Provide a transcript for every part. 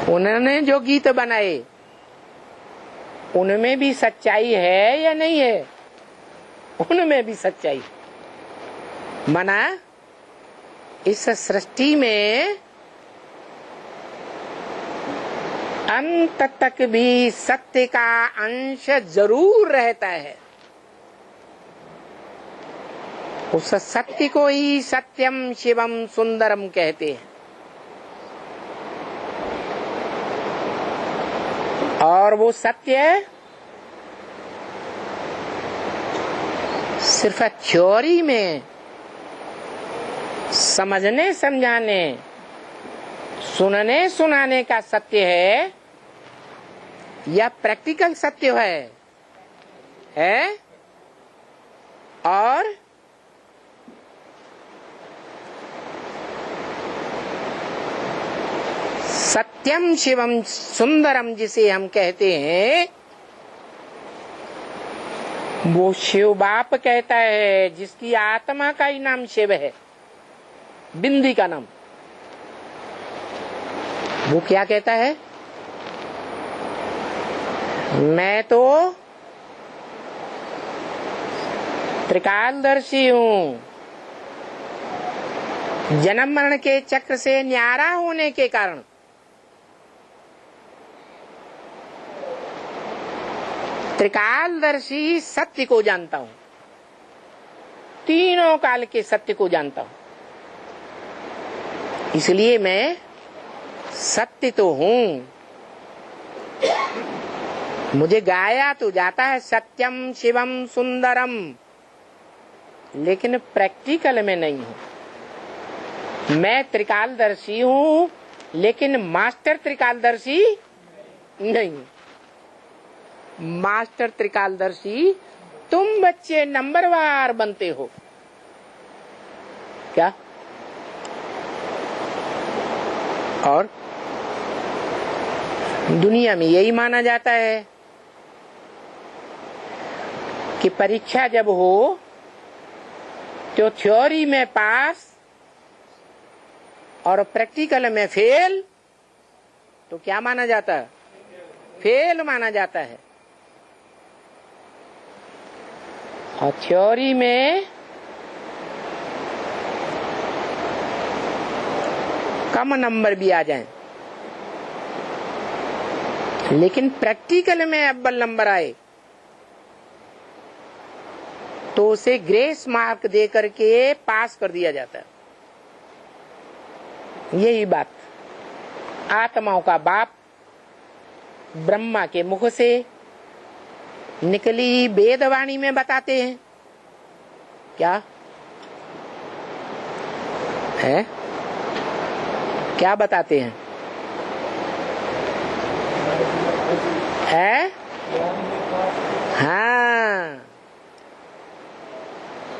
उन्होंने जो गीत बनाए उनमें भी सच्चाई है या नहीं है? उनमें भी सच्चाई। माना इस सृष्टि में अंत तक भी सत्य का अंश जरूर रहता है। उस सत्य को ही सत्यम शिवम सुंदरम कहते हैं। और वो सत्य सिर्फ थ्योरी में समझने समझाने सुनने सुनाने का सत्य है या प्रैक्टिकल सत्य है? और सत्यम शिवम सुंदरम जिसे हम कहते हैं, वो शिव बाप कहता है जिसकी आत्मा का ही नाम शिव है, बिंदी का नाम। वो क्या कहता है? मैं तो त्रिकालदर्शी हूँ। जन्म मरण के चक्र से न्यारा होने के कारण त्रिकालदर्शी सत्य को जानता हूँ, तीनों काल के सत्य को जानता हूँ। इसलिए मैं सत्य तो हूँ। मुझे गाया तो जाता है सत्यम शिवम सुंदरम, लेकिन प्रैक्टिकल में नहीं हूँ। मैं त्रिकालदर्शी हूँ लेकिन मास्टर त्रिकालदर्शी नहीं हूँ। मास्टर त्रिकालदर्शी तुम बच्चे नंबरवार बनते हो क्या? और दुनिया में यही माना जाता है कि परीक्षा जब हो तो थ्योरी में पास और प्रैक्टिकल में फेल, तो क्या माना जाता है? फेल माना जाता है। और थ्योरी में कम नंबर भी आ जाएं, लेकिन प्रैक्टिकल में अव्वल नंबर आए तो उसे ग्रेस मार्क दे करके पास कर दिया जाता है। यही बात आत्माओं का बाप ब्रह्मा के मुख से निकली वेदवाणी में बताते हैं। क्या है? क्या बताते हैं? है? हाँ,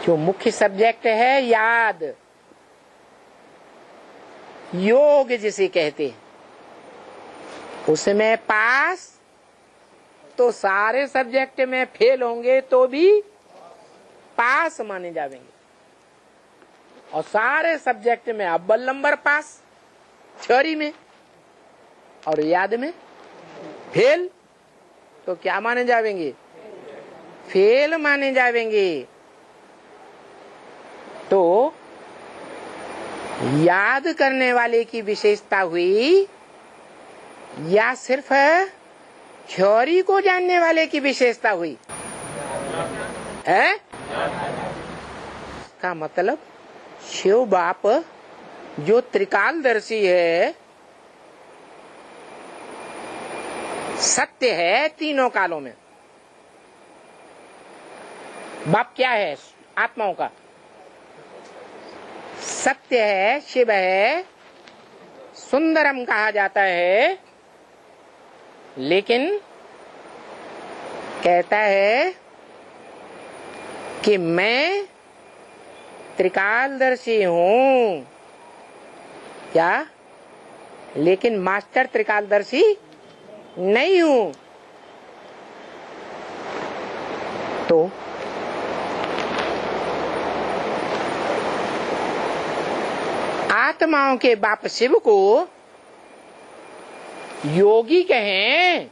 जो मुख्य सब्जेक्ट है याद, योग जिसे कहते हैं, उसमें पास तो सारे सब्जेक्ट में फेल होंगे तो भी पास माने जाएंगे, और सारे सब्जेक्ट में अव्वल नंबर पास थ्योरी में, और याद में फेल तो क्या माने जाएंगे? फेल माने जाएंगे। तो याद करने वाले की विशेषता हुई या सिर्फ थ्योरी को जानने वाले की विशेषता हुई है? का मतलब शिव बाप जो त्रिकालदर्शी है, सत्य है तीनों कालों में। बाप क्या है? आत्माओं का सत्य है, शिव है, सुंदरम कहा जाता है, लेकिन कहता है कि मैं त्रिकालदर्शी हूं। क्या? लेकिन मास्टर त्रिकालदर्शी नहीं हूं। तो आत्माओं के बाप शिव को योगी कहें